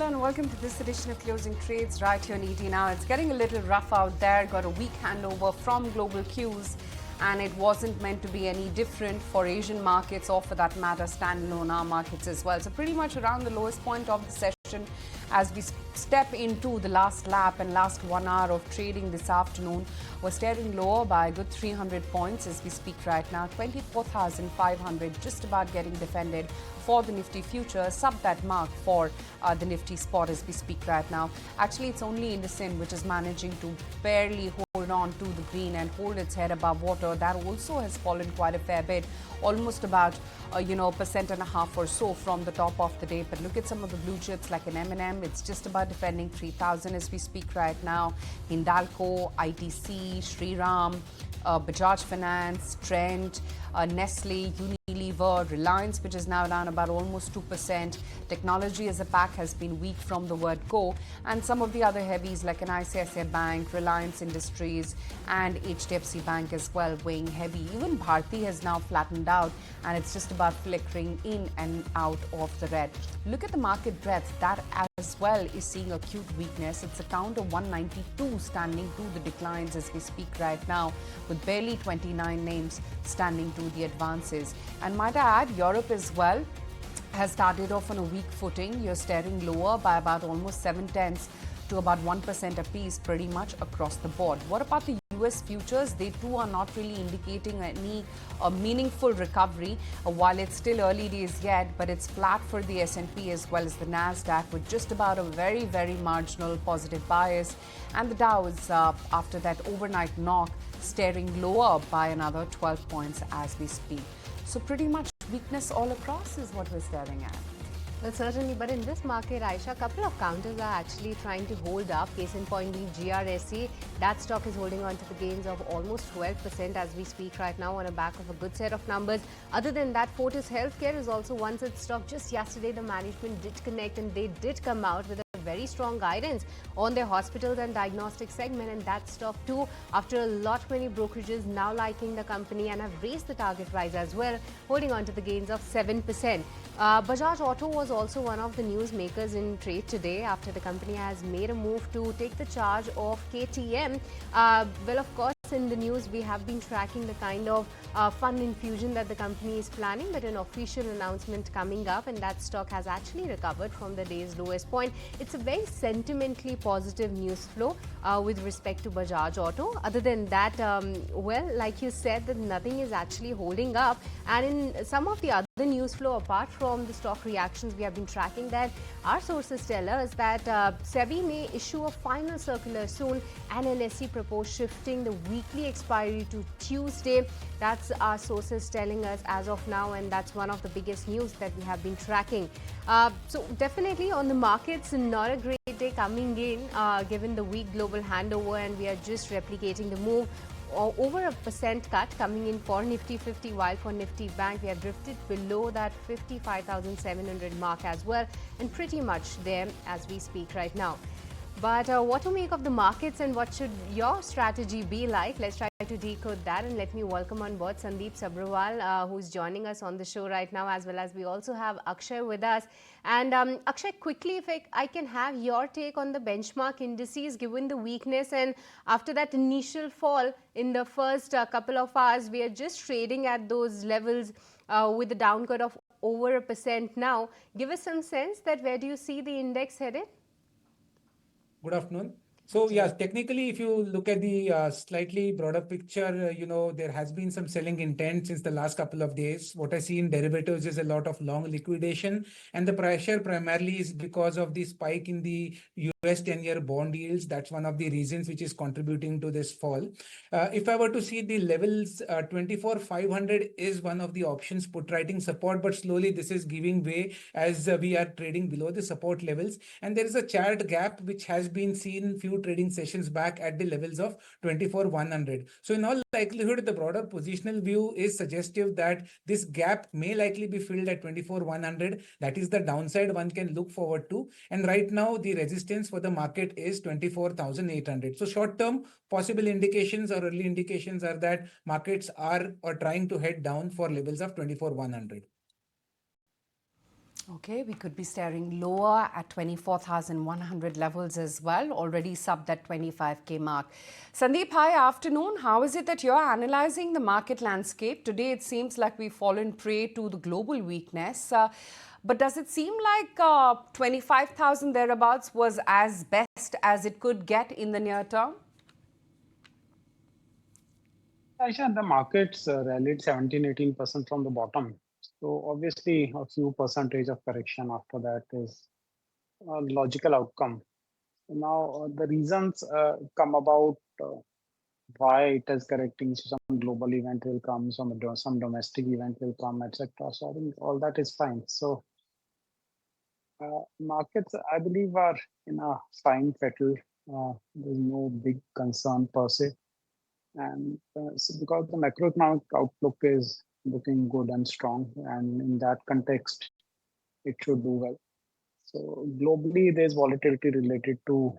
Hello and welcome to this edition of Closing Trades right here in ET Now. It's getting a little rough out there. Got a weak handover from global cues, and it wasn't meant to be any different for Asian markets or for that matter standalone our markets as well. So pretty much around the lowest point of the session as we step into the last lap and last 1 hour of trading this afternoon. We're staring lower by a good 300 points as we speak right now. 24,500 just about getting defended for the Nifty future, sub that mark for the Nifty spot as we speak right now. Actually, it's only IndusInd which is managing to barely hold on to the green and hold its head above water. That also has fallen quite a fair bit, almost about 1.5% or so from the top of the day. But look at some of the blue chips like an M&M. It's just about defending 3,000 as we speak right now. Hindalco, ITC, Shriram, Bajaj Finance, Trent, Nestle, Unilever, Reliance, which is now down about almost 2%. Technology as a pack has been weak from the word go, and some of the other heavies like an ICICI Bank, Reliance Industries, and HDFC Bank as well weighing heavy. Even Bharti has now flattened out, and it's just about flickering in and out of the red. Look at the market breadth. That as well is seeing acute weakness. It's a count of 192 standing to the declines as we speak right now, with barely 29 names standing to the advances. And might I add, Europe as well has started off on a weak footing. You're staring lower by about almost 7/10 to about 1% apiece pretty much across the board. What about the US futures? They too are not really indicating any meaningful recovery while it's still early days yet, but it's flat for the S&P as well as the Nasdaq with just about a very, very marginal positive bias. And the Dow is after that overnight knock staring lower by another 12 points as we speak. So pretty much weakness all across is what we're staring at. Well, certainly, but in this market, Aisha, a couple of counters are actually trying to hold up. Case in point being GRSE. That stock is holding on to the gains of almost 12% as we speak right now on the back of a good set of numbers. Other than that, Fortis Healthcare is also one such stock. Just yesterday, the management did connect and they did come out with a very strong guidance on their hospitals and diagnostic segment, and that stock too, after a lot many brokerages now liking the company and have raised the target price as well, holding on to the gains of 7%. Bajaj Auto was also one of the news makers in trade today after the company has made a move to take the charge of KTM. Well, of course, in the news, we have been tracking the kind of fund infusion that the company is planning, but an official announcement coming up, and that stock has actually recovered from the day's lowest point. It's a very sentimentally positive news flow with respect to Bajaj Auto. Other than that, well, like you said, that nothing is actually holding up. And in some of the other news flow, apart from the stock reactions, we have been tracking that our sources tell us that SEBI may issue a final circular soon, and NSE propose shifting the weekly expiry to Tuesday. That's our sources telling us as of now, and that's one of the biggest news that we have been tracking. So definitely on the markets, not a great day coming in given the weak global handover, and we are just replicating the move. Over a percent cut coming in for Nifty 50, while for Nifty Bank we have drifted below that 55,700 mark as well, and pretty much there as we speak right now. But what to make of the markets and what should your strategy be like? Let's try to decode that, and let me welcome on board Sandeep Sabrawal, who's joining us on the show right now, as well as we also have Akshay with us. And Akshay, quickly, if I can have your take on the benchmark indices given the weakness, and after that initial fall in the first couple of hours, we are just trading at those levels with a downcut of over a percent now. Give us some sense that where do you see the index headed? Good afternoon. So yes, technically, if you look at the slightly broader picture, there has been some selling intent since the last couple of days. What I see in derivatives is a lot of long liquidation, and the pressure primarily is because of the spike in the US 10-year bond yields. That's one of the reasons which is contributing to this fall. If I were to see the levels, 24,500 is one of the options put writing support, but slowly this is giving way as we are trading below the support levels. And there is a chart gap which has been seen few trading sessions back at the levels of 24,100. So in all likelihood, the broader positional view is suggestive that this gap may likely be filled at 24,100. That is the downside one can look forward to. And right now, the resistance for the market is 24,800. So short term, possible indications or early indications are that markets are trying to head down for levels of 24,100. Okay, we could be staring lower at 24,100 levels as well, already sub that 25K mark. Sandeep, hi, afternoon. How is it that you're analyzing the market landscape? Today, it seems like we've fallen prey to the global weakness. But does it seem like 25,000 thereabouts was as best as it could get in the near term? Aisha, the markets rallied 17-18% from the bottom. So obviously, a few percentage of correction after that is a logical outcome. Now, the reasons come about why it is correcting. So some global event will come, some domestic event will come, etc. So I think all that is fine. So markets, I believe, are in a fine fettle. There's no big concern per se. And so because the macroeconomic outlook is looking good and strong, and in that context, it should do well. So globally, there's volatility related to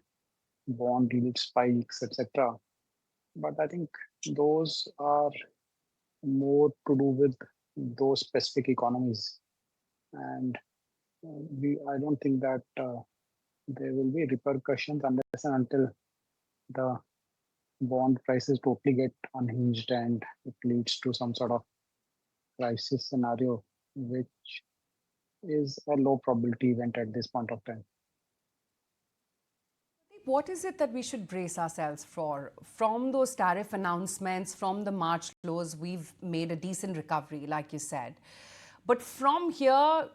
bond yield spikes, etc. But I think those are more to do with those specific economies, and I don't think that there will be repercussions unless and until the bond prices totally get unhinged and it leads to some sort of crisis scenario, which is a low probability event at this point of time. What is it that we should brace ourselves for? From those tariff announcements, from the March lows, we've made a decent recovery, like you said. But from here,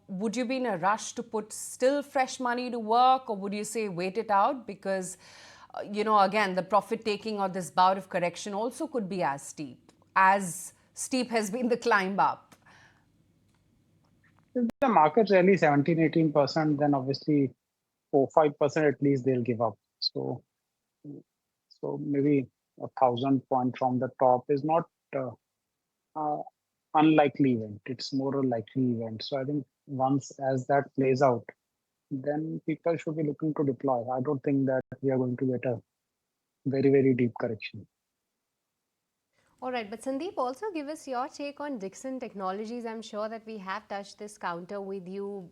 would you be in a rush to put still fresh money to work, or would you say wait it out? Because, again, the profit taking or this bout of correction also could be as steep has been the climb up. If the market rally 17-18%, then obviously 4-5% at least they'll give up. So maybe 1,000 point from the top is not unlikely event. It's more a likely event. So I think once as that plays out, then people should be looking to deploy. I don't think that we are going to get a very, very deep correction. All right, but Sandeep, also give us your take on Dixon Technologies. I'm sure that we have touched this counter with you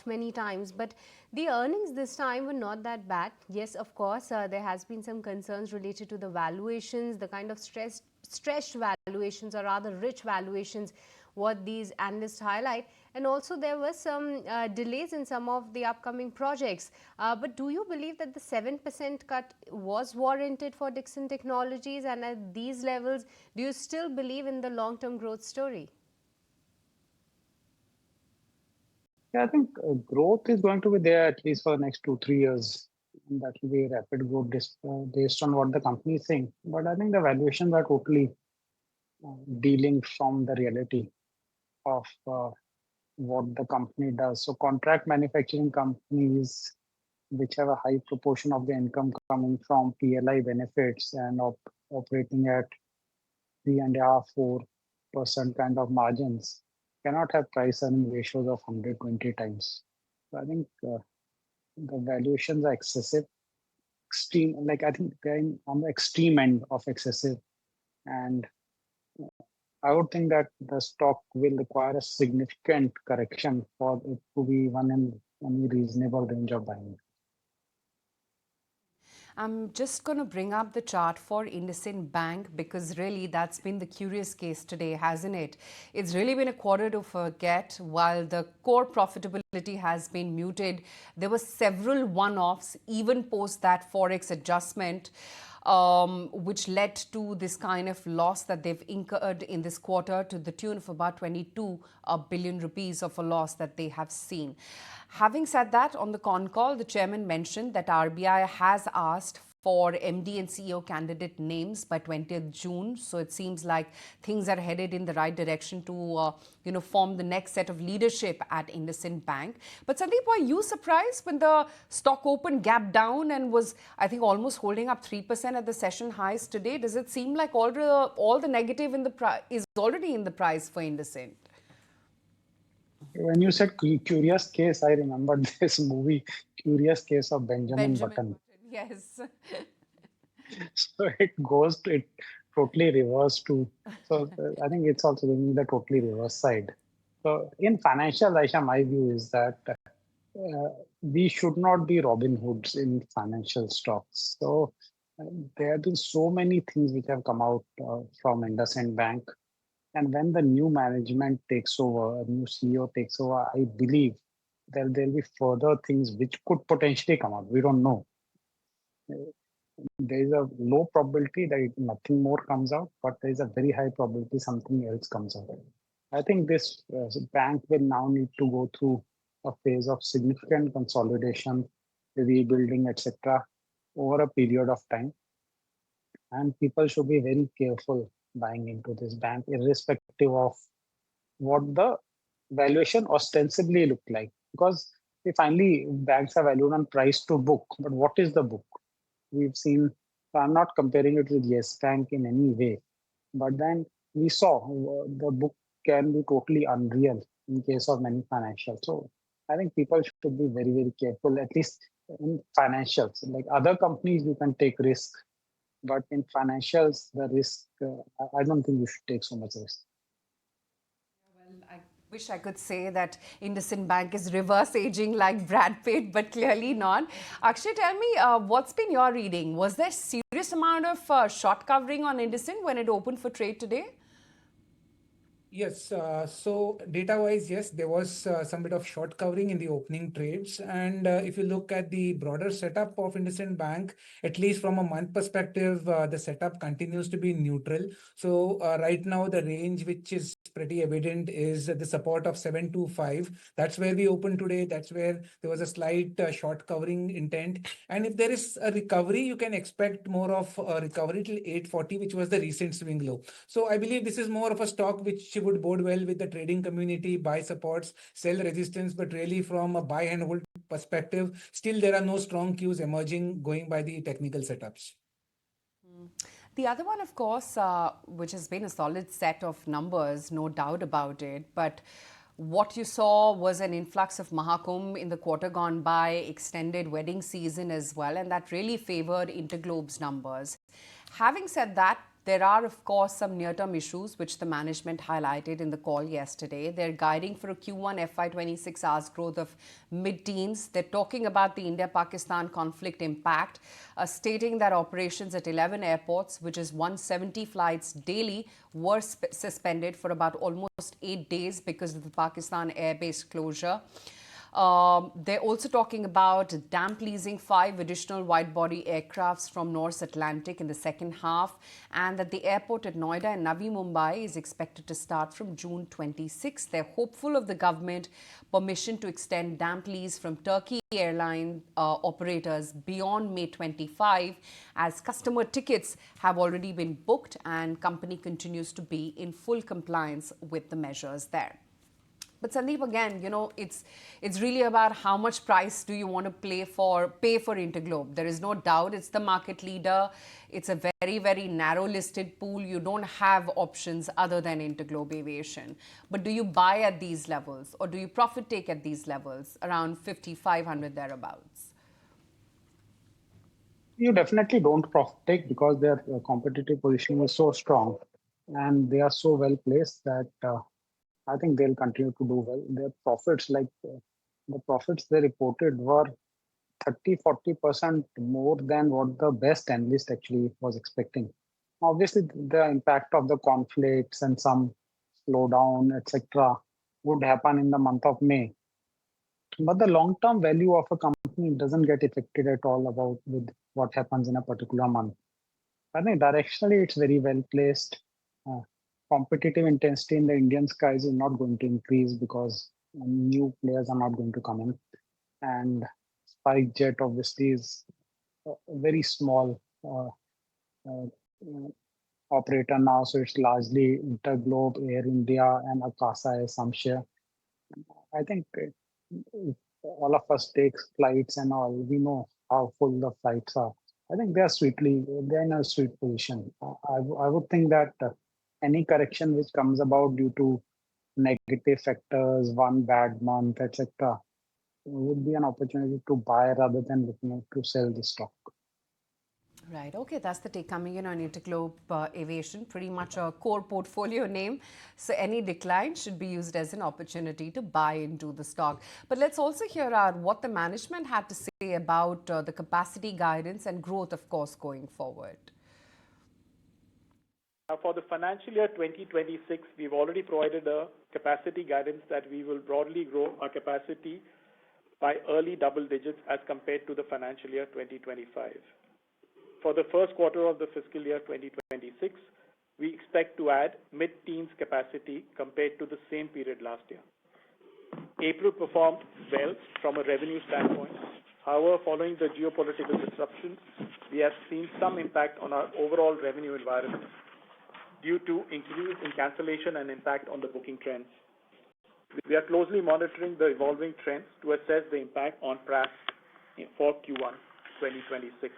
many times, but the earnings this time were not that bad. Yes, of course, there has been some concerns related to the valuations, the kind of stretched valuations, or rather rich valuations, what these analysts highlight. And also there were some delays in some of the upcoming projects. But do you believe that the 7% cut was warranted for Dixon Technologies? And at these levels, do you still believe in the long-term growth story? Yeah, I think growth is going to be there at least for the next 2-3 years. And that will be rapid growth based on what the company is saying. But I think the valuations are totally dealing from the reality of what the company does. So contract manufacturing companies, which have a high proportion of the income coming from PLI benefits and operating at 3.5-4% kind of margins, cannot have price earning ratios of 120 times. So I think the valuations are excessive, extreme. Like I think they're on the extreme end of excessive, and I would think that the stock will require a significant correction for it to be one in any reasonable range of buying. I'm just going to bring up the chart for IndusInd Bank because really that's been the curious case today, hasn't it? It's really been a quarter to forget. While the core profitability has been muted, there were several one-offs even post that forex adjustment, which led to this kind of loss that they've incurred in this quarter to the tune of about 22 billion rupees of a loss that they have seen. Having said that, on the con call, the chairman mentioned that RBI has asked for MD and CEO candidate names by 20th June. So it seems like things are headed in the right direction to, form the next set of leadership at IndusInd Bank. But Sandeep, were you surprised when the stock opened gap down and was, I think, almost holding up 3% at the session highs today? Does it seem like all the negative in the is already in the price for IndusInd? When you said curious case, I remembered this movie, Curious Case of Benjamin Button. Yes. So it totally reverse to. So I think it's also going the totally reverse side. So in financial, Aisha, my view is that we should not be Robin Hoods in financial stocks. So uh, there have been so many things which have come out from IndusInd Bank. And when the new management takes over, a new CEO takes over, I believe there'll be further things which could potentially come out. We don't know. There is a low probability that nothing more comes out, but there is a very high probability something else comes out. I think this bank will now need to go through a phase of significant consolidation, rebuilding, etc., over a period of time. And people should be very careful buying into this bank, irrespective of what the valuation ostensibly look like. Because finally banks are valued on price to book, but what is the book? We've seen, so I'm not comparing it with Yes Bank in any way, but then we saw the book can be totally unreal in case of many financials. So I think people should be very, very careful, at least in financials. Like other companies, you can take risk, but in financials, the risk, I don't think you should take so much risk. Well, I wish I could say that IndusInd Bank is reverse aging like Brad Pitt, but clearly not. Akshay, tell me, what's been your reading? Was there serious amount of short covering on IndusInd when it opened for trade today? Yes, so data-wise, yes, there was some bit of short covering in the opening trades. And if you look at the broader setup of IndusInd Bank, at least from a month perspective, the setup continues to be neutral. So right now, the range which is pretty evident is the support of 725. That's where we opened today. That's where there was a slight short covering intent. And if there is a recovery, you can expect more of a recovery till 840, which was the recent swing low. So I believe this is more of a stock which would bode well with the trading community, buy supports, sell resistance, but really from a buy and hold perspective, still there are no strong cues emerging going by the technical setups. The other one, of course, which has been a solid set of numbers, no doubt about it, but what you saw was an influx of Mahakumbh in the quarter gone by, extended wedding season as well, and that really favored Interglobe's numbers. Having said that, there are, of course, some near-term issues which the management highlighted in the call yesterday. They're guiding for a Q1 FY26 hours growth of mid-teens. They're talking about the India-Pakistan conflict impact, stating that operations at 11 airports, which is 170 flights daily, were suspended for about almost 8 days because of the Pakistan airbase closure. They're also talking about damp leasing 5 additional wide-body aircrafts from North Atlantic in the second half, and that the airport at Noida and Navi Mumbai is expected to start from June 26. They're hopeful of the government permission to extend damp lease from Turkey airline operators beyond May 25, as customer tickets have already been booked and company continues to be in full compliance with the measures there. But Sandeep, again, it's really about how much price do you want to pay for Interglobe. There is no doubt it's the market leader. It's a very, very narrow listed pool. You don't have options other than Interglobe Aviation. But do you buy at these levels, or do you profit take at these levels, around 5,500 thereabouts? You definitely don't profit take because their competitive position is so strong and they are so well placed that I think they'll continue to do well. Their profits, like the profits they reported, were 30-40% more than what the best analyst actually was expecting. Obviously, the impact of the conflicts and some slowdown, etc., would happen in the month of May. But the long-term value of a company doesn't get affected at all about with what happens in a particular month. I think directionally it's very well placed. Uh, Competitive intensity in the Indian skies is not going to increase because new players are not going to come in. And SpiceJet obviously is a very small uh, operator now, so it's largely Interglobe, Air India, and Akasa as some share. I think if all of us take flights and all, we know how full the flights are. I think they're in a sweet position. I would think that any correction which comes about due to negative factors, one bad month, etc., would be an opportunity to buy rather than looking to sell the stock. Right. Okay, that's the take coming in on Interglobe Aviation, pretty much a core portfolio name. So any decline should be used as an opportunity to buy into the stock. But let's also hear out what the management had to say about the capacity guidance and growth, of course, going forward. For the financial year 2026, we've already provided a capacity guidance that we will broadly grow our capacity by early double digits as compared to the financial year 2025. For the first quarter of the fiscal year 2026, we expect to add mid-teens capacity compared to the same period last year. April performed well from a revenue standpoint. However, following the geopolitical disruptions, we have seen some impact on our overall revenue environment due to increase in cancellation and impact on the booking trends. We are closely monitoring the evolving trends to assess the impact on PRAS for Q1 2026.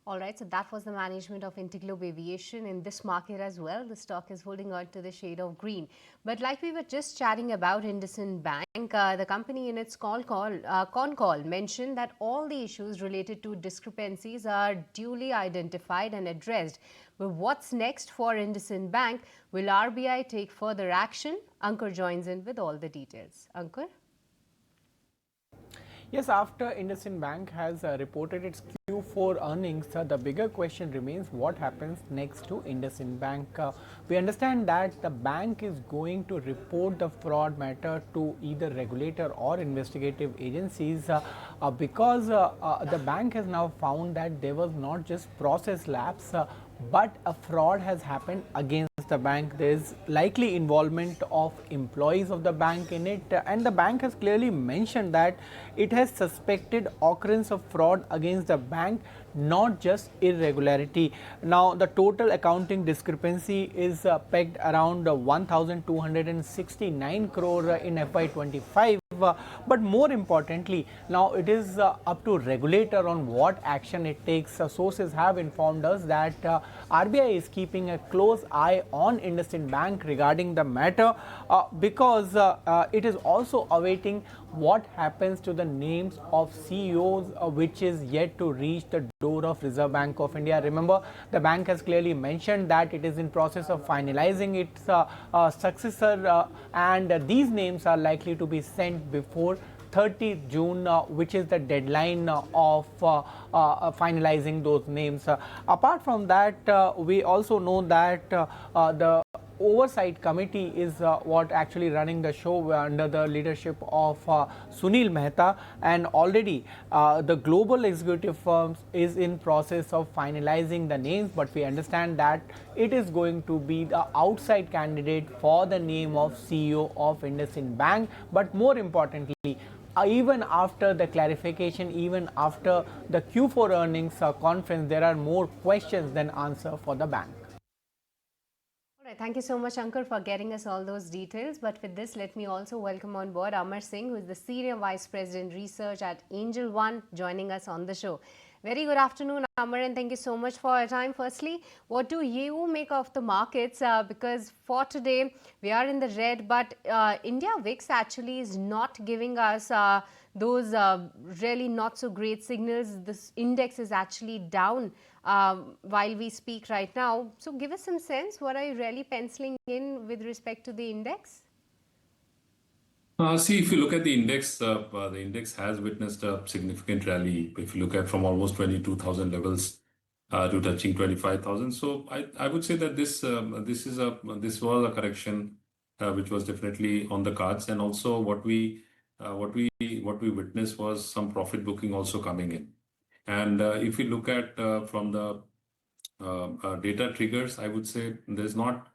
All right, so that was the management of Interglobe Aviation. In this market as well, the stock is holding on to the shade of green. But like we were just chatting about IndusInd Bank, the company in its con call mentioned that all the issues related to discrepancies are duly identified and addressed. But what's next for IndusInd Bank? Will RBI take further action? Ankur joins in with all the details. Ankur? Yes, after IndusInd Bank has reported its Q4 earnings, the bigger question remains what happens next to IndusInd Bank. We understand that the bank is going to report the fraud matter to either regulator or investigative agencies because the bank has now found that there was not just process lapse but a fraud has happened against the bank. There is likely involvement of employees of the bank in it, and the bank has clearly mentioned that it has suspected occurrence of fraud against the bank, not just irregularity. Now, the total accounting discrepancy is pegged around 1,269 crore in FY25. But more importantly, now it is up to regulator on what action it takes. Sources have informed us that RBI is keeping a close eye on IndusInd Bank regarding the matter because it is also awaiting what happens to the names of CEOs which is yet to reach the door of Reserve Bank of India. Remember, the bank has clearly mentioned that it is in process of finalizing its successor and these names are likely to be sent before 30th June, which is the deadline of finalizing those names. Apart from that, we also know that the oversight committee is what actually running the show under the leadership of Sunil Mehta, and already the global executive firms is in process of finalizing the names, but we understand that it is going to be the outside candidate for the name of CEO of IndusInd Bank. But more importantly, even after the clarification, even after the Q4 earnings conference, there are more questions than answer for the bank. All right, thank you so much, Ankur, for getting us all those details. But with this, let me also welcome on board Amar Singh, who is the Senior Vice President Research at Angel One, joining us on the show. Very good afternoon, Amar, and thank you so much for your time. Firstly, what do you make of the markets? Because for today, we are in the red, but India VIX actually is not giving us those really not so great signals. This index is actually down while we speak right now. So give us some sense. What are you really penciling in with respect to the index? See, if you look at the index has witnessed a significant rally. If you look at from almost 22,000 levels to touching 25,000, so I would say that this was a correction which was definitely on the cards, and also what we witnessed was some profit booking also coming in. And if you look at from the data triggers, I would say there's not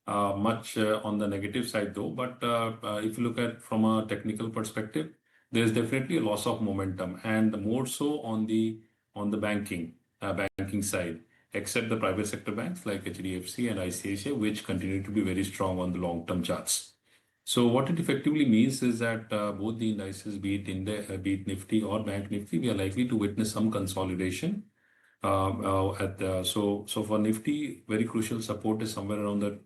much on the negative side though, but if you look at from a technical perspective, there's definitely a loss of momentum, and more so on the banking side, except the private sector banks like HDFC and ICICI, which continue to be very strong on the long-term charts. So what it effectively means is that both the indices, be it Nifty or Bank Nifty, we are likely to witness some consolidation. So for Nifty, very crucial support is somewhere around the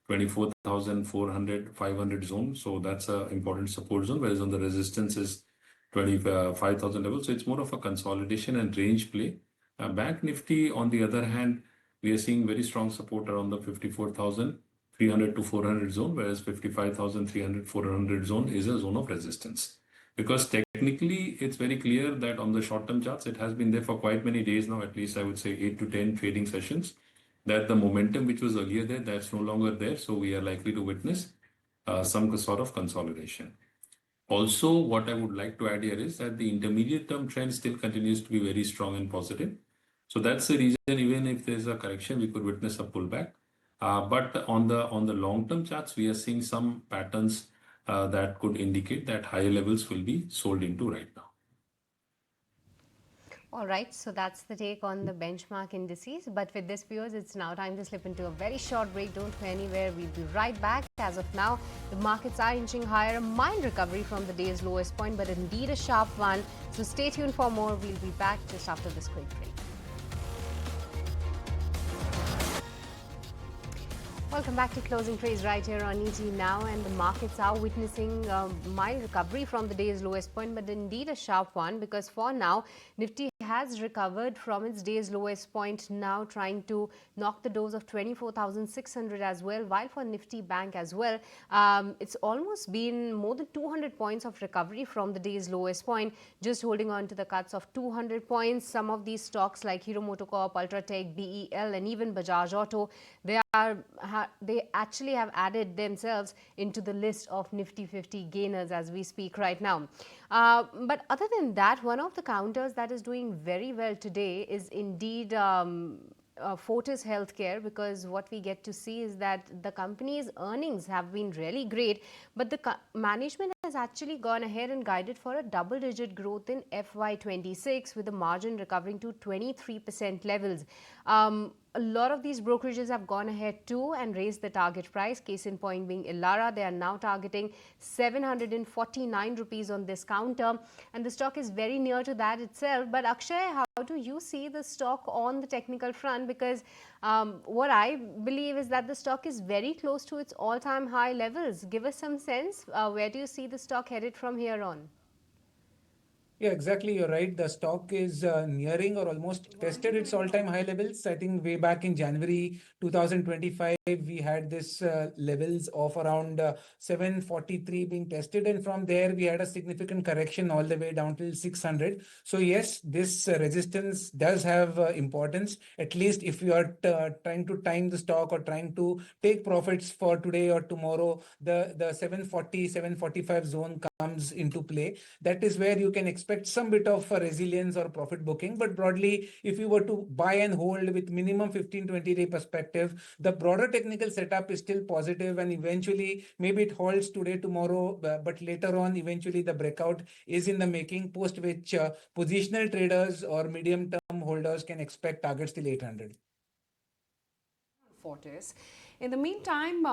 24,400, 500 zone. So that's an important support zone, whereas on the resistance is 25,000 levels. So it's more of a consolidation and range play. Bank Nifty, on the other hand, we are seeing very strong support around the 54,300 to 400 zone, whereas 55,300, 400 zone is a zone of resistance. Because technically, it's very clear that on the short-term charts, it has been there for quite many days now, at least I would say 8 to 10 trading sessions, that the momentum which was earlier there, that's no longer there. So we are likely to witness some sort of consolidation. Also, what I would like to add here is that the intermediate term trend still continues to be very strong and positive. So that's the reason, even if there's a correction, we could witness a pullback. But on the long term charts, we are seeing some patterns that could indicate that higher levels will be sold into right now. All right, so that's the take on the benchmark indices. But with this, viewers, it's now time to slip into a very short break. Don't go anywhere. We'll be right back. As of now, the markets are inching higher. A mild recovery from the day's lowest point, but indeed a sharp one. So stay tuned for more. We'll be back just after this quick break. Welcome back to Closing Trades right here on ET Now, and the markets are witnessing a mild recovery from the day's lowest point, but indeed a sharp one, because for now Nifty has recovered from its day's lowest point, now trying to knock the doors of 24,600 as well, while for Nifty Bank as well, it's almost been more than 200 points of recovery from the day's lowest point, just holding on to the cuts of 200 points. Some of these stocks like Hero MotoCorp, Ultratech, BEL and even Bajaj Auto, they actually have added themselves into the list of Nifty 50 gainers as we speak right now. But other than that, one of the counters that is doing very well today is indeed Fortis Healthcare, because what we get to see is that the company's earnings have been really great, but the management has actually gone ahead and guided for a double-digit growth in FY26, with the margin recovering to 23% levels. A lot of these brokerages have gone ahead too and raised the target price. Case in point being Elara, they are now targeting 749 rupees on this counter, and the stock is very near to that itself. But Akshay, how do you see the stock on the technical front? Because what I believe is that the stock is very close to its all-time high levels. Give us some sense. Where do you see the stock headed from here on? Yeah, exactly. You're right. The stock is nearing or almost tested its all-time high levels. I think way back in January 2025, we had this levels of around 743 being tested. And from there, we had a significant correction all the way down till 600. So yes, this resistance does have importance, at least if you are trying to time the stock or trying to take profits for today or tomorrow, the 740, 745 zone comes into play. That is where you can expect some bit of resilience or profit booking. But broadly, if you were to buy and hold with minimum 15-20 day perspective, the broader technical setup is still positive, and eventually maybe it holds today, tomorrow, but later on, eventually the breakout is in the making, post which positional traders or medium term holders can expect targets till 800. Fortis. In the meantime,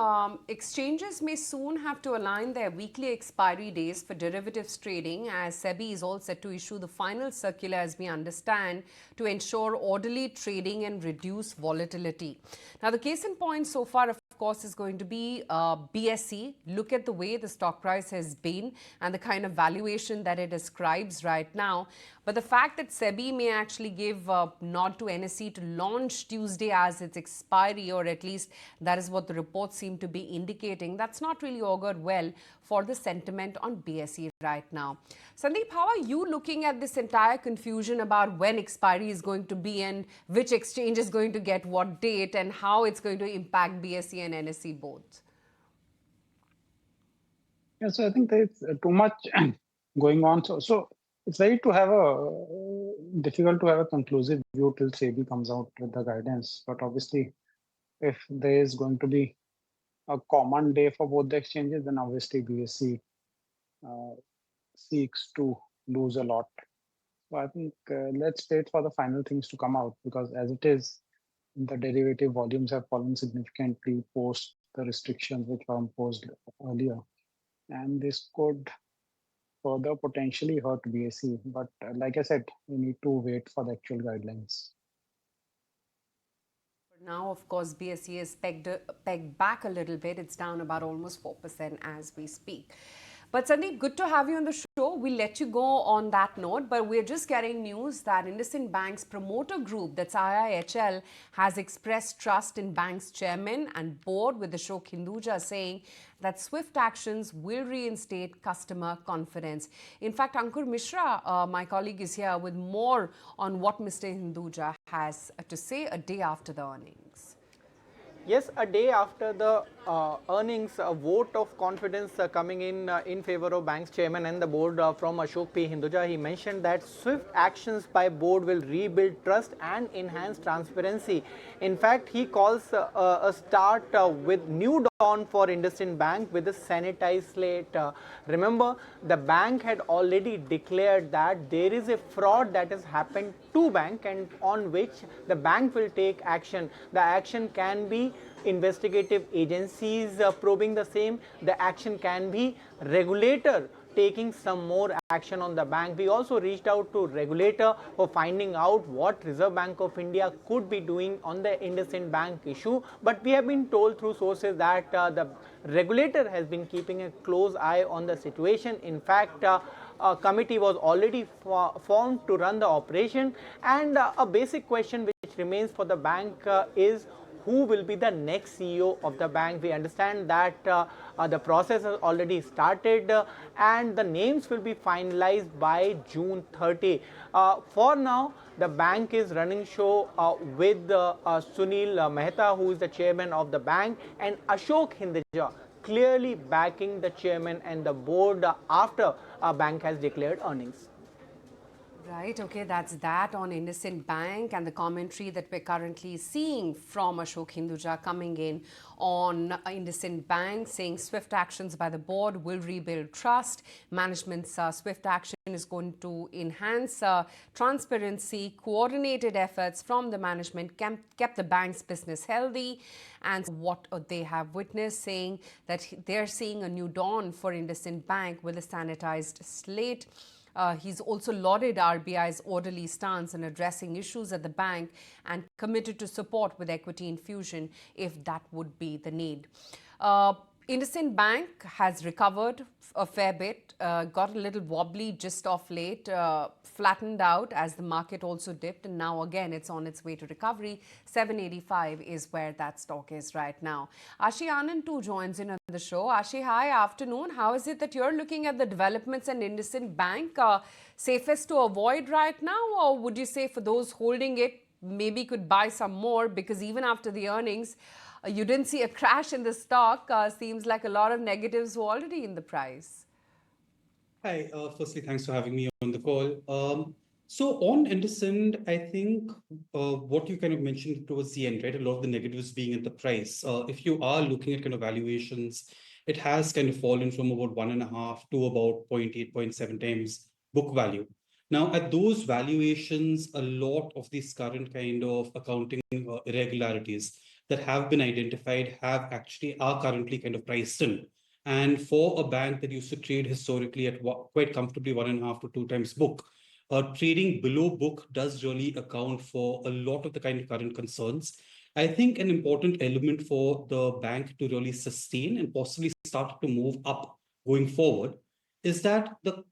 exchanges may soon have to align their weekly expiry days for derivatives trading, as SEBI is all set to issue the final circular, as we understand, to ensure orderly trading and reduce volatility. Now, the case in point so far, of course, is going to be BSE. Look at the way the stock price has been and the kind of valuation that it ascribes right now. But the fact that SEBI may actually give a nod to NSE to launch Tuesday as its expiry, or at least that is what the reports seem to be indicating, that's not really augured well for the sentiment on BSE right now. Sandeep, how are you looking at this entire confusion about when expiry is going to be and which exchange is going to get what date and how it's going to impact BSE and NSE both? Yeah, so I think there's too much going on. So it's very difficult to have a conclusive view till SEBI comes out with the guidance. But obviously, if there is going to be a common day for both the exchanges, then obviously BSE seeks to lose a lot. So I think let's wait for the final things to come out, because as it is, the derivative volumes have fallen significantly post the restrictions which were imposed earlier. And this could further potentially hurt BSE. But like I said, we need to wait for the actual guidelines. Now, of course, BSE is pegged back a little bit. It's down about almost 4% as we speak. But Sandeep, good to have you on the show. We'll let you go on that note, but we're just getting news that IndusInd Bank's promoter group, that's IIHL, has expressed trust in bank's chairman and board, with Ashok Hinduja saying that swift actions will reinstate customer confidence. In fact, Ankur Mishra, my colleague, is here with more on what Mr. Hinduja has to say a day after the earnings. Yes, a day after the earnings, a vote of confidence coming in favor of bank's chairman and the board from Ashok P. Hinduja. He mentioned that swift actions by board will rebuild trust and enhance transparency. In fact, he calls a start with new dawn for IndusInd Bank with a sanitized slate. Remember, the bank had already declared that there is a fraud that has happened to bank and on which the bank will take action. The action can be investigative agencies probing the same. The action can be regulator taking some more action on the bank. We also reached out to regulator for finding out what Reserve Bank of India could be doing on the IndusInd Bank issue, but we have been told through sources that the regulator has been keeping a close eye on the situation. In fact, a committee was already formed to run the operation, and a basic question which remains for the bank is who will be the next CEO of the bank. We understand that the process has already started and the names will be finalized by June 30. For now, the bank is running show with Sunil Mehta, who is the chairman of the bank, and Ashok Hinduja clearly backing the chairman and the board after a bank has declared earnings. Right, okay, that's that on IndusInd Bank and the commentary that we're currently seeing from Ashok Hinduja coming in on IndusInd Bank, saying swift actions by the board will rebuild trust. Management's swift action is going to enhance transparency. Coordinated efforts from the management kept the bank's business healthy. And what they have witnessed, saying that they're seeing a new dawn for IndusInd Bank with a sanitized slate. He's also lauded RBI's orderly stance in addressing issues at the bank and committed to support with equity infusion if that would be the need. IndusInd Bank has recovered a fair bit, got a little wobbly just of late, flattened out as the market also dipped, and now again it's on its way to recovery. 785 is where that stock is right now. Ashi Anand too joins in on the show. Ashi, hi, afternoon. How is it that you're looking at the developments in IndusInd Bank? Safest to avoid right now, or would you say for those holding it, maybe could buy some more, because even after the earnings, you didn't see a crash in the stock. Seems like a lot of negatives were already in the price. Hi, firstly, thanks for having me on the call. So on IndusInd, I think what you kind of mentioned towards the end, right? A lot of the negatives being in the price. If you are looking at kind of valuations, it has kind of fallen from about 1.5 to about 0.8, 0.7 times book value. Now, at those valuations, a lot of these current kind of accounting irregularities that have been identified are currently kind of priced in. And for a bank that used to trade historically at quite comfortably 1.5 to 2 times book, trading below book does really account for a lot of the kind of current concerns. I think an important element for the bank to really sustain and possibly start to move up going forward is that the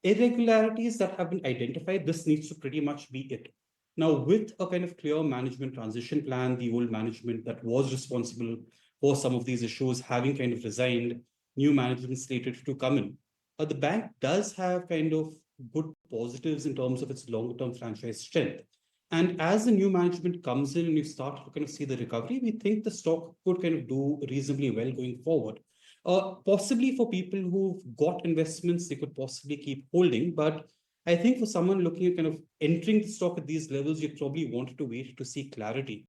irregularities that have been identified, this needs to pretty much be it. Now, with a kind of clear management transition plan, the old management that was responsible for some of these issues having kind of resigned, new management slated to come in. The bank does have kind of good positives in terms of its longer-term franchise strength. And as the new management comes in and you start to kind of see the recovery, we think the stock could kind of do reasonably well going forward. Possibly for people who've got investments, they could possibly keep holding. But I think for someone looking at kind of entering the stock at these levels, you probably wanted to wait to see clarity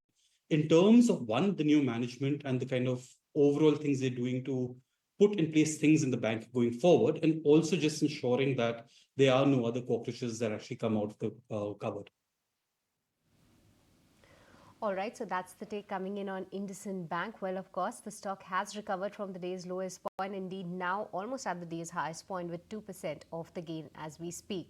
in terms of one, the new management and the kind of overall things they're doing to put in place things in the bank going forward, and also just ensuring that there are no other cockroaches that actually come out of the cupboard. All right, so that's the take coming in on IndusInd Bank. Well, of course, the stock has recovered from the day's lowest point, indeed now almost at the day's highest point with 2% of the gain as we speak.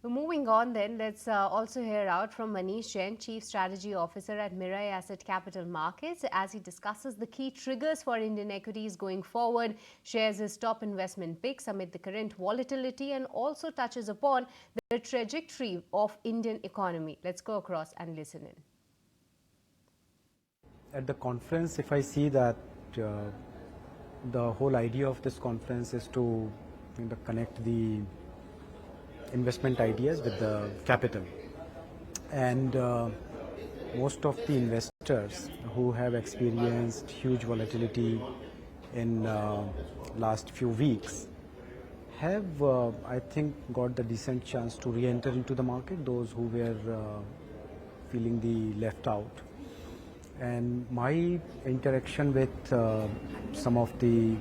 Well, moving on then, let's also hear out from Manish Jain, Chief Strategy Officer at Mirae Asset Capital Markets, as he discusses the key triggers for Indian equities going forward, shares his top investment picks amid the current volatility, and also touches upon the trajectory of Indian economy. Let's go across and listen in. At the conference, if I see that the whole idea of this conference is to connect the investment ideas with the capital, and most of the investors who have experienced huge volatility in last few weeks have I think got the decent chance to re-enter into the market, those who were feeling the left out. And my interaction with some of the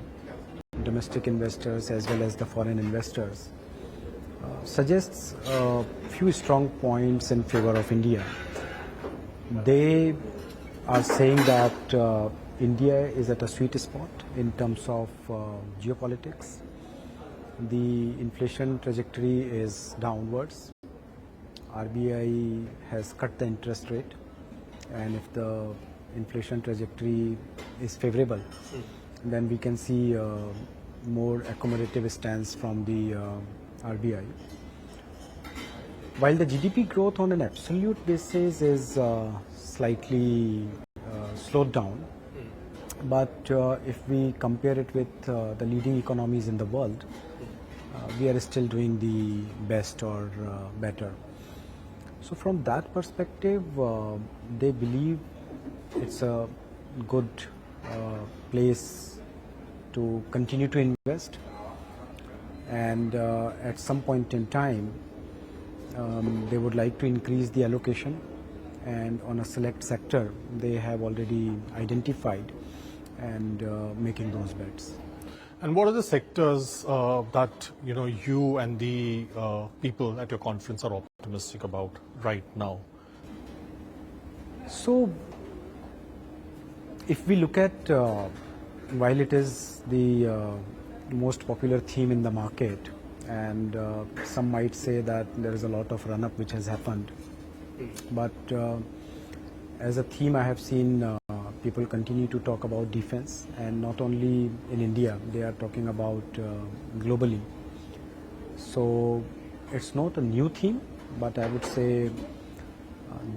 domestic investors as well as the foreign investors suggests a few strong points in favor of India. They are saying that India is at a sweet spot in terms of geopolitics. The inflation trajectory is downwards. RBI has cut the interest rate, and if the inflation trajectory is favorable, then we can see more accommodative stance from the RBI. While the GDP growth on an absolute basis is slightly slowed down, but if we compare it with the leading economies in the world, we are still doing the best or better. So from that perspective, they believe it's a good place to continue to invest, and at some point in time they would like to increase the allocation, and on a select sector they have already identified and making those bets. And what are the sectors that you and the people at your conference are optimistic about right now? So, if we look at, while it is the most popular theme in the market, and some might say that there is a lot of run-up which has happened, but as a theme I have seen people continue to talk about defense, and not only in India, they are talking about globally. So it's not a new theme, but I would say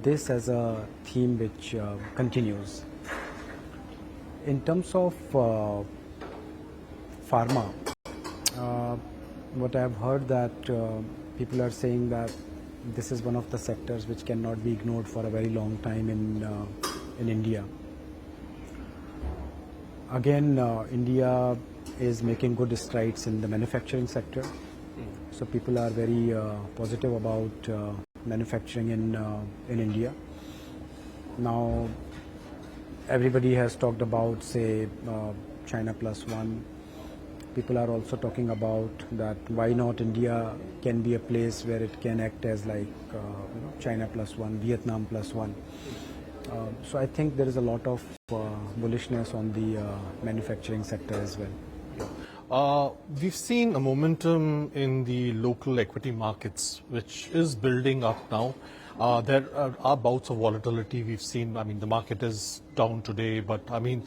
this as a theme which continues. In terms of pharma, what I have heard that people are saying that this is one of the sectors which cannot be ignored for a very long time in India. Again, India is making good strides in the manufacturing sector, so people are very positive about manufacturing in India. Now, everybody has talked about, say, China plus one. People are also talking about that why not India can be a place where it can act as like China plus one, Vietnam plus one. So I think there is a lot of bullishness on the manufacturing sector as well. We've seen a momentum in the local equity markets, which is building up now. There are bouts of volatility we've seen. I mean, the market is down today, but I mean,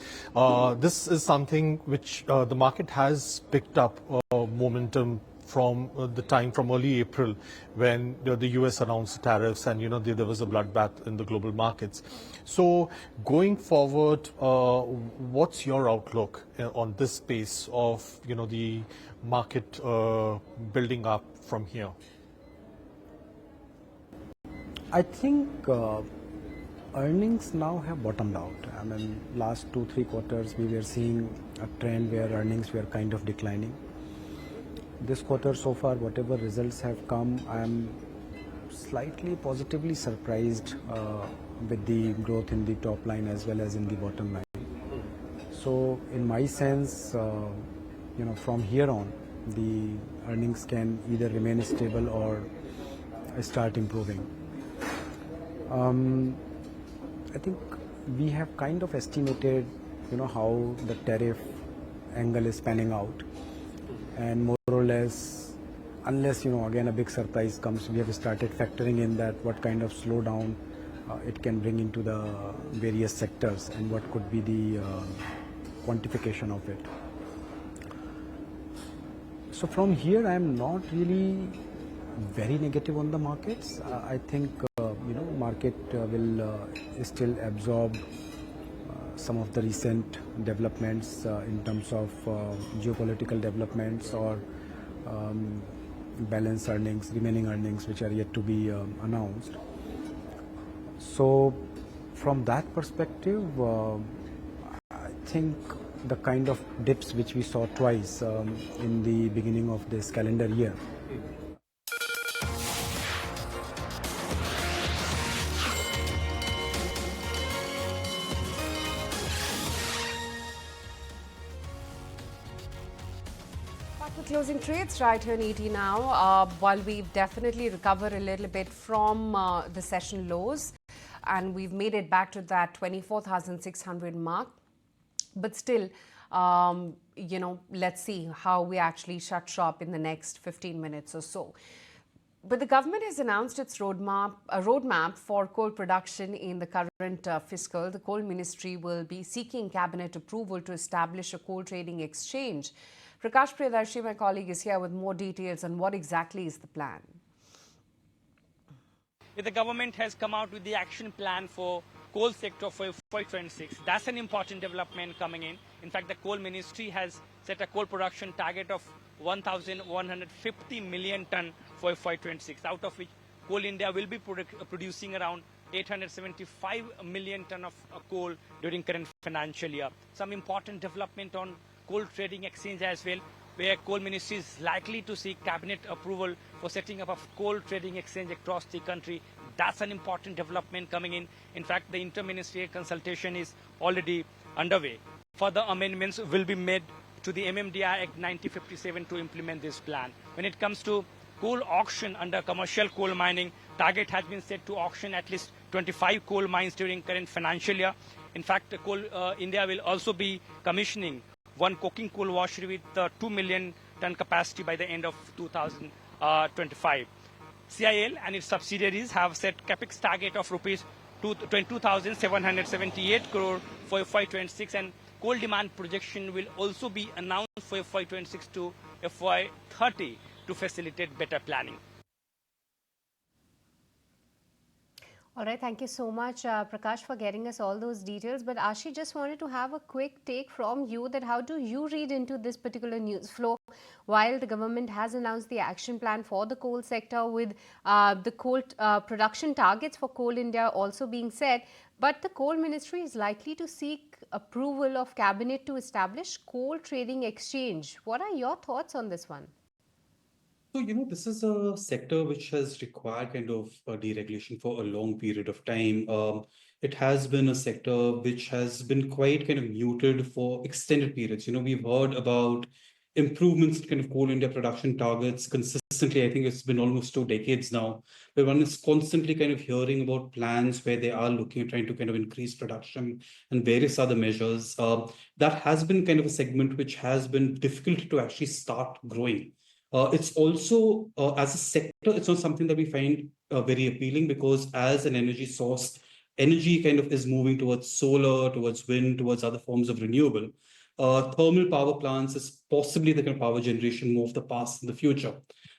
this is something which the market has picked up momentum from the time from early April when the US announced tariffs, and there was a bloodbath in the global markets. So going forward, what's your outlook on this space of the market building up from here? I think earnings now have bottomed out. I mean, last 2-3 quarters we were seeing a trend where earnings were kind of declining. This quarter so far, whatever results have come, I am slightly positively surprised with the growth in the top line as well as in the bottom line. So in my sense, from here on, the earnings can either remain stable or start improving. I think we have kind of estimated, how the tariff angle is panning out, and more or less unless, again a big surprise comes, we have started factoring in that what kind of slowdown it can bring into the various sectors and what could be the quantification of it. So from here, I am not really very negative on the markets. I think market will still absorb some of the recent developments in terms of geopolitical developments or balance earnings, remaining earnings which are yet to be announced. So from that perspective, I think the kind of dips which we saw twice in the beginning of this calendar year. Back to closing trades right here in ET now. While we've definitely recovered a little bit from the session lows and we've made it back to that 24,600 mark, but still, let's see how we actually shut shop in the next 15 minutes or so. But the government has announced its roadmap for coal production in the current fiscal. The coal ministry will be seeking cabinet approval to establish a coal trading exchange. Prakash Priyadarshi, my colleague, is here with more details on what exactly is the plan. The government has come out with the action plan for coal sector for FY26. That's an important development coming in. In fact, the coal ministry has set a coal production target of 1,150 million ton for FY26, out of which Coal India will be producing around 875 million ton of coal during current financial year. Some important development on coal trading exchange as well, where coal ministry is likely to seek cabinet approval for setting up a coal trading exchange across the country. That's an important development coming in. In fact, the inter-ministerial consultation is already underway. Further amendments will be made to the MMDI Act 1957 to implement this plan. When it comes to coal auction under commercial coal mining, target has been set to auction at least 25 coal mines during current financial year. In fact, Coal India will also be commissioning one coking coal washery with 2 million ton capacity by the end of 2025. CIL and its subsidiaries have set capex target of rupees 22,778 crore for FY26, and coal demand projection will also be announced for FY26 to FY30 to facilitate better planning. All right, thank you so much, Prakash, for getting us all those details. But Ashi, just wanted to have a quick take from you that how do you read into this particular news flow while the government has announced the action plan for the coal sector with the coal production targets for Coal India also being set, but the coal ministry is likely to seek approval of cabinet to establish coal trading exchange. What are your thoughts on this one? So, this is a sector which has required kind of deregulation for a long period of time. It has been a sector which has been quite kind of muted for extended periods. We've heard about improvements in kind of Coal India production targets consistently. I think it's been almost 2 decades now, where one is constantly kind of hearing about plans where they are looking at trying to kind of increase production and various other measures. That has been kind of a segment which has been difficult to actually start growing. It's also, as a sector, it's not something that we find very appealing, because as an energy source, energy kind of is moving towards solar, towards wind, towards other forms of renewable. Thermal power plants is possibly the kind of power generation more of the past and the future.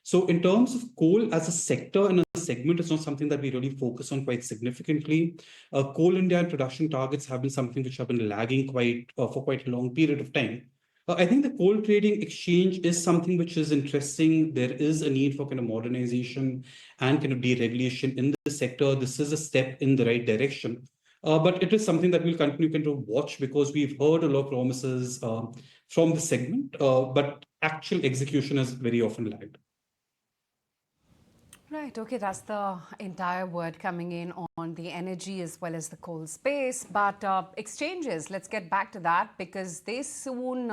So in terms of coal as a sector and a segment, it's not something that we really focus on quite significantly. Coal India and production targets have been something which have been lagging for quite a long period of time. I think the coal trading exchange is something which is interesting. There is a need for kind of modernization and kind of deregulation in the sector. This is a step in the right direction. But it is something that we'll continue to watch, because we've heard a lot of promises from the segment, but actual execution has very often lagged. Right, okay, that's the entire word coming in on the energy as well as the coal space. But exchanges, let's get back to that, because they soon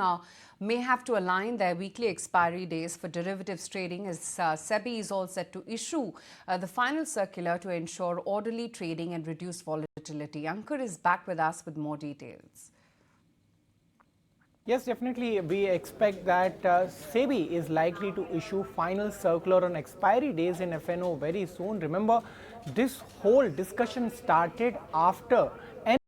may have to align their weekly expiry days for derivatives trading, as SEBI is all set to issue the final circular to ensure orderly trading and reduce volatility. Ankur is back with us with more details. Yes, definitely. We expect that SEBI is likely to issue final circular on expiry days in FNO very soon. Remember, this whole discussion started after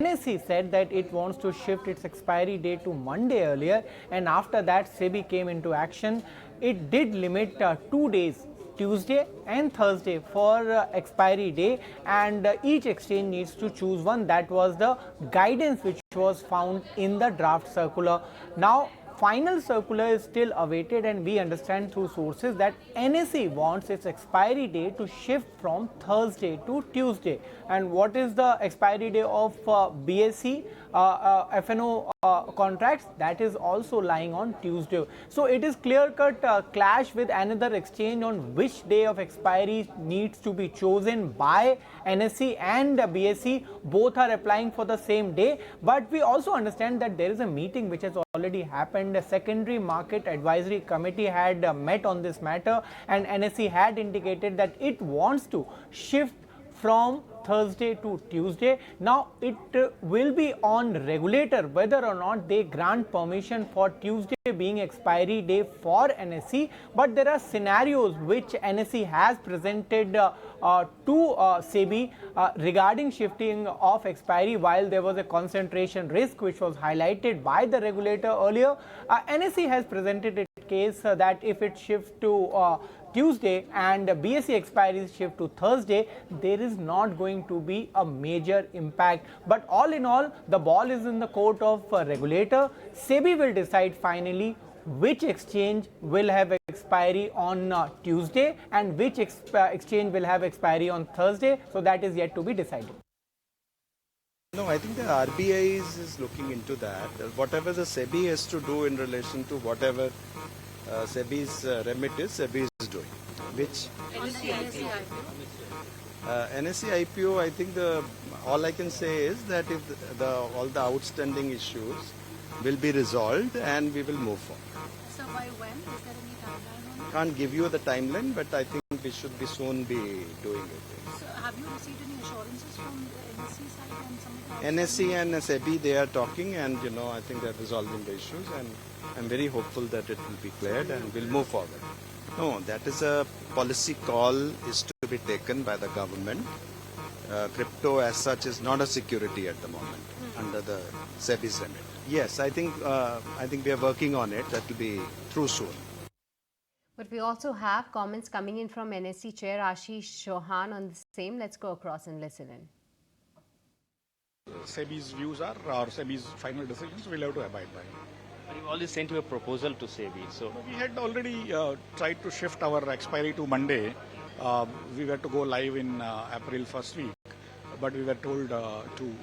NSE said that it wants to shift its expiry date to Monday earlier, and after that, SEBI came into action. It did limit 2 days, Tuesday and Thursday, for expiry day, and each exchange needs to choose one. That was the guidance which was found in the draft circular. Now final circular is still awaited, and we understand through sources that NSE wants its expiry day to shift from Thursday to Tuesday. And what is the expiry day of BSE FNO contracts? That is also lying on Tuesday. So it is clear-cut clash with another exchange on which day of expiry needs to be chosen by NSE and BSE. Both are applying for the same day, but we also understand that there is a meeting which has already happened. A secondary market advisory committee had met on this matter, and NSE had indicated that it wants to shift from Thursday to Tuesday. Now it will be on regulator whether or not they grant permission for Tuesday being expiry day for NSE, but there are scenarios which NSE has presented to SEBI regarding shifting of expiry. While there was a concentration risk which was highlighted by the regulator earlier, NSE has presented a case that if it shifts to Tuesday and BSE expiry shift to Thursday, there is not going to be a major impact. But all in all, the ball is in the court of regulator. SEBI will decide finally which exchange will have expiry on Tuesday and which exchange will have expiry on Thursday. So that is yet to be decided. No, I think the RBI is looking into that. Whatever the SEBI has to do in relation to whatever SEBI's remit is, SEBI is doing. Which NSE IPO, I think all I can say is that if all the outstanding issues will be resolved and we will move forward. So by when? Is there any timeline on it? Can't give you the timeline, but I think we should be soon be doing it. So have you received any assurances from the NSE side and some of the NSE and SEBI, they are talking, and I think they're resolving the issues, and I'm very hopeful that it will be cleared and we'll move forward. No, that is a policy call is to be taken by the government. Crypto as such is not a security at the moment under the SEBI's remit. Yes, I think we are working on it. That will be through soon. But we also have comments coming in from NSE Chair Ashish Chauhan on the same. Let's go across and listen in. SEBI's views are, or SEBI's final decisions, we'll have to abide by. But you already sent you a proposal to SEBI. So we had already tried to shift our expiry to Monday. We were to go live in April first week, but we were told to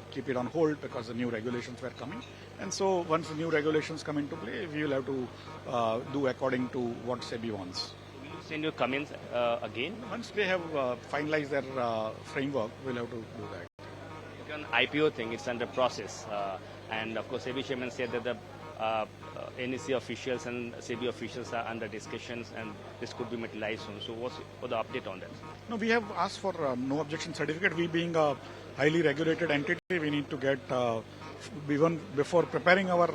keep it on hold because the new regulations were coming. And so once the new regulations come into play, we will have to do according to what SEBI wants. will you send your comments again? Once they have finalized their framework, we'll have to do that. Okay, on IPO thing, it's under process. And of course, SEBI chairman said that the NSE officials and SEBI officials are under discussions and this could be materialized soon. So what's the update on that? No, we have asked for no objection certificate. We being a highly regulated entity, we need to get, even before preparing our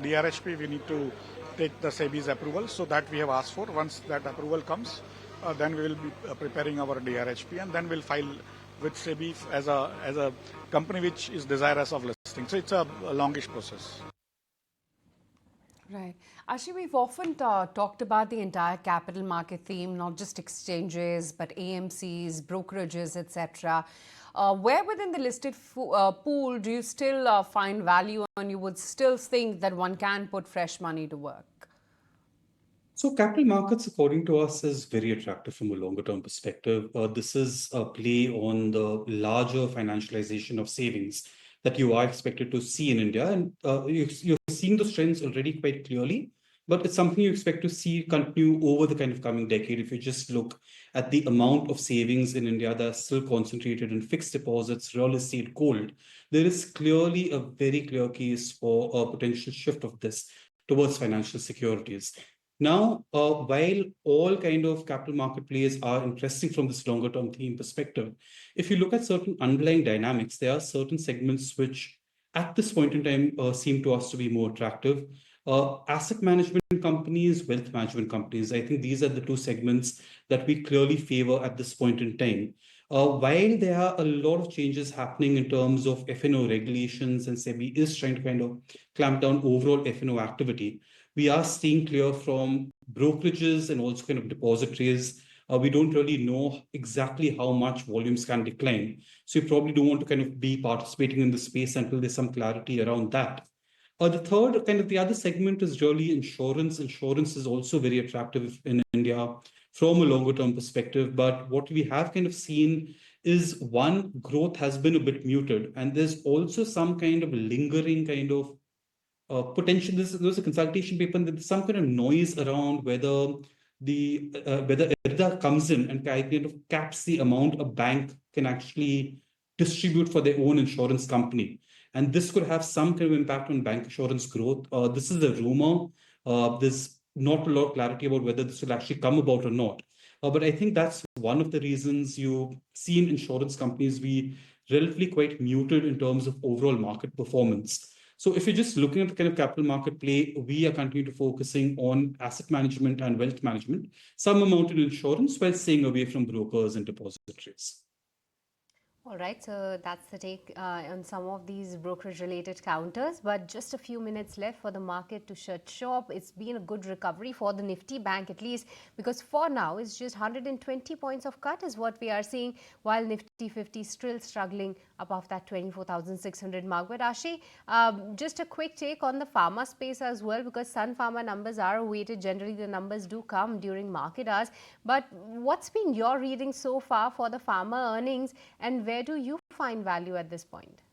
DRHP, we need to take the SEBI's approval. So that we have asked for. Once that approval comes, then we will be preparing our DRHP and then we'll file with SEBI as a company which is desirous of listing. So it's a longish process. Right. Actually, we've often talked about the entire capital market theme, not just exchanges, but AMCs, brokerages, etc. Where within the listed pool do you still find value and you would still think that one can put fresh money to work? So capital markets, according to us, is very attractive from a longer term perspective. This is a play on the larger financialization of savings that you are expected to see in India. And you're seeing those trends already quite clearly, but it's something you expect to see continue over the kind of coming decade. If you just look at the amount of savings in India that are still concentrated in fixed deposits, real estate, gold, there is clearly a very clear case for a potential shift of this towards financial securities. Now, while all kind of capital market plays are interesting from this longer term theme perspective, if you look at certain underlying dynamics, there are certain segments which at this point in time seem to us to be more attractive. Asset management companies, wealth management companies, I think these are the two segments that we clearly favor at this point in time. While there are a lot of changes happening in terms of F&O regulations and SEBI is trying to kind of clamp down overall F&O activity, we are seeing clear from brokerages and also kind of depositories. We don't really know exactly how much volumes can decline. So you probably don't want to kind of be participating in the space until there's some clarity around that. The third kind of the other segment is really insurance. Insurance is also very attractive in India from a longer term perspective. But what we have kind of seen is one, growth has been a bit muted, and there's also some kind of lingering kind of potential. There's a consultation paper, and there's some kind of noise around whether whether IRDA comes in and kind of caps the amount a bank can actually distribute for their own insurance company. And this could have some kind of impact on bank insurance growth. This is a rumor. There's not a lot of clarity about whether this will actually come about or not. But I think that's one of the reasons you see in insurance companies be relatively quite muted in terms of overall market performance. So if you're just looking at the kind of capital market play, we are continuing to focusing on asset management and wealth management, some amount in insurance, while staying away from brokers and depositories. All right, so that's the take on some of these brokerage-related counters. But just a few minutes left for the market to shut shop. It's been a good recovery for the Nifty Bank at least, because for now it's just 120 points of cut is what we are seeing, while Nifty 50 still struggling above that 24,600 mark. But Ashi, just a quick take on the pharma space as well, because Sun Pharma numbers are awaited. Generally, the numbers do come during market hours. But what's been your reading so far for the pharma earnings, and where do you find value at this point?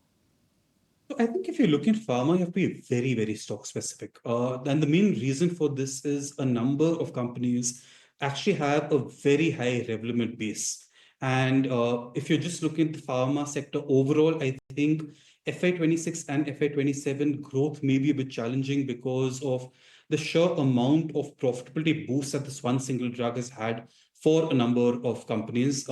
So I think if you're looking at pharma, you have to be very, very stock specific. And the main reason for this is a number of companies actually have a very high Revlimid base. And if you're just looking at the pharma sector overall, I think FY26 and FY27 growth may be a bit challenging because of the sheer amount of profitability boost that this one single drug has had for a number of companies.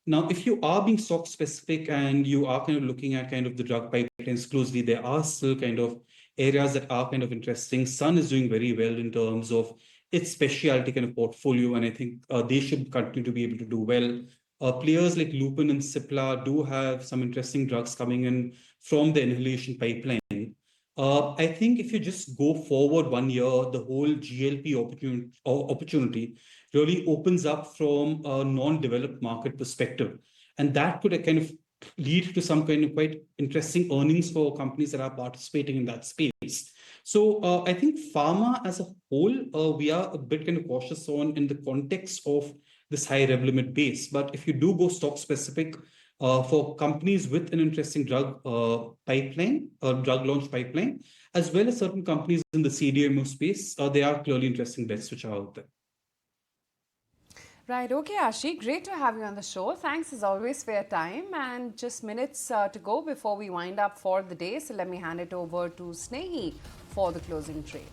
Now, if you are being stock specific and you are kind of looking at kind of the drug pipelines closely, there are still kind of areas that are kind of interesting. Sun is doing very well in terms of its specialty kind of portfolio, and I think they should continue to be able to do well. Players like Lupin and Cipla do have some interesting drugs coming in from the inhalation pipeline. I think if you just go forward 1 year, the whole GLP opportunity really opens up from a non-developed market perspective. And that could kind of lead to some kind of quite interesting earnings for companies that are participating in that space. So I think pharma as a whole, we are a bit kind of cautious on in the context of this high Revlimid base. But if you do go stock specific, for companies with an interesting drug pipeline, drug launch pipeline, as well as certain companies in the CDMO space, they are clearly interesting bets which are out there. Right. Okay, Ashi, great to have you on the show. Thanks as always for your time. And just minutes to go before we wind up for the day. So let me hand it over to Snehi for the closing trades.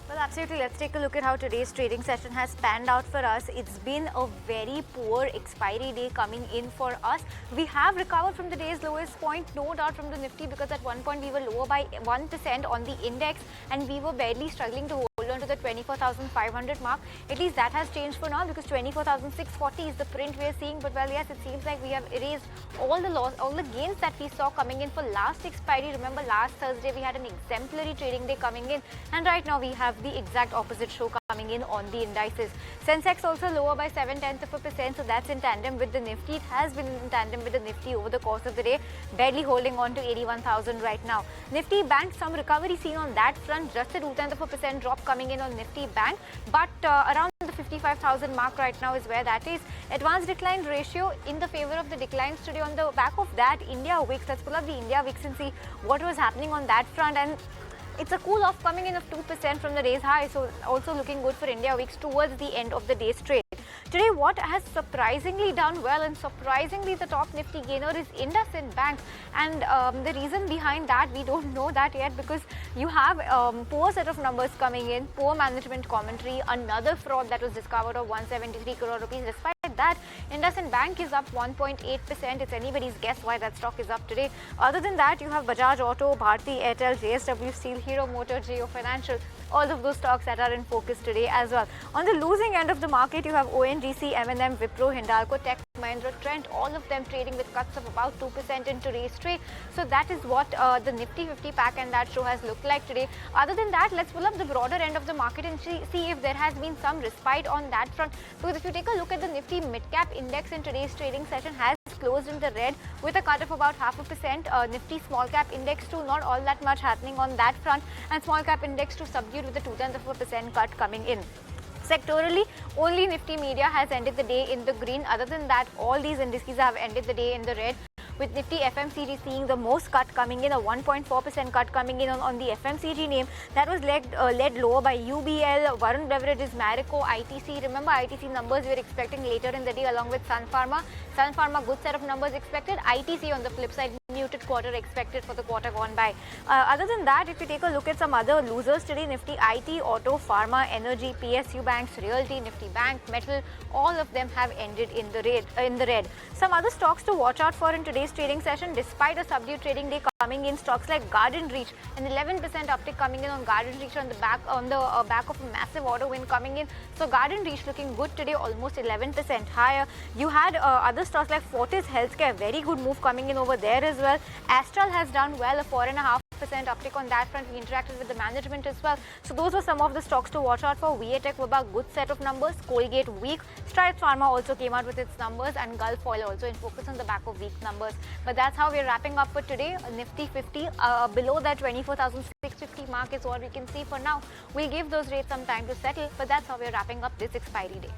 Well, absolutely. Let's take a look at how today's trading session has panned out for us. It's been a very poor expiry day coming in for us. We have recovered from the day's lowest point, no doubt, from the Nifty, because at one point we were lower by 1% on the index and we were barely struggling to hold on to the 24,500 mark. At least that has changed for now, because 24,640 is the print we are seeing. But well, yes, it seems like we have erased all the gains that we saw coming in for last expiry. Remember, last Thursday we had an exemplary trading day coming in, and right now we have the exact opposite show coming in on the indices. Sensex also lower by 0.7%, so that's in tandem with the Nifty. It has been in tandem with the Nifty over the course of the day, barely holding on to 81,000 right now. Nifty Bank, some recovery seen on that front, just a 0.2% drop coming in on Nifty Bank, but around the 55,000 mark right now is where that is. Advanced decline ratio in the favor of the declines today. On the back of that, India Wix, let's pull up the India Wix and see what was happening on that front. And it's a cool off coming in of 2% from the day's high, so also looking good for India Wix towards the end of the day's trade. Today, what has surprisingly done well, and surprisingly the top Nifty gainer, is IndusInd Bank. And the reason behind that, we don't know that yet, because you have poor set of numbers coming in, poor management commentary, another fraud that was discovered of 173 crore rupees. Despite that. IndusInd Bank is up 1.8%. It's anybody's guess why that stock is up today. Other than that, you have Bajaj Auto, Bharti Airtel, JSW Steel, Hero Motor, Jio Financial, all of those stocks that are in focus today as well. On the losing end of the market, you have ONGC, M&M, Wipro, Hindalco, Tech Mahindra, Trent, all of them trading with cuts of about 2% in today's trade. So that is what the Nifty 50 pack and that show has looked like today. Other than that, let's pull up the broader end of the market and see if there has been some respite on that front. Because if you take a look at the Nifty mid-cap index in today's trading session, has closed in the red with a cut of about 0.5%. Nifty small cap index too, not all that much happening on that front, and small cap index too subdued with a 0.2% cut coming in. Sectorally, only Nifty Media has ended the day in the green. Other than that, all these indices have ended the day in the red, with Nifty FMCG seeing the most cut coming in, a 1.4% cut coming in on the FMCG name. That was led lower by UBL, Varun Beverages, Marico, ITC. Remember, ITC numbers we were expecting later in the day along with Sun Pharma. Sun Pharma, good set of numbers expected. ITC on the flip side, muted quarter expected for the quarter gone by. Other than that, if you take a look at some other losers today, Nifty IT, Auto, Pharma, Energy, PSU Banks, Realty, Nifty Bank, Metal, all of them have ended in the red. Some other stocks to watch out for in today's trading session, despite a subdued trading day coming in, stocks like Garden Reach, an 11% uptick coming in on Garden Reach on the back of a massive order win coming in. So Garden Reach looking good today, almost 11% higher. You had other stocks like Fortis Healthcare, very good move coming in over there as well. Astral has done well, a 4.5% uptick on that front. We interacted with the management as well. So those were some of the stocks to watch out for. VA Tech Vibha, good set of numbers. Colgate weak. Strides Pharma also came out with its numbers, and Gulf Oil also in focus on the back of weak numbers. But that's how we're wrapping up for today. Nifty 50 below that 24,650 mark is what we can see for now. We'll give those rates some time to settle, but that's how we're wrapping up this expiry day.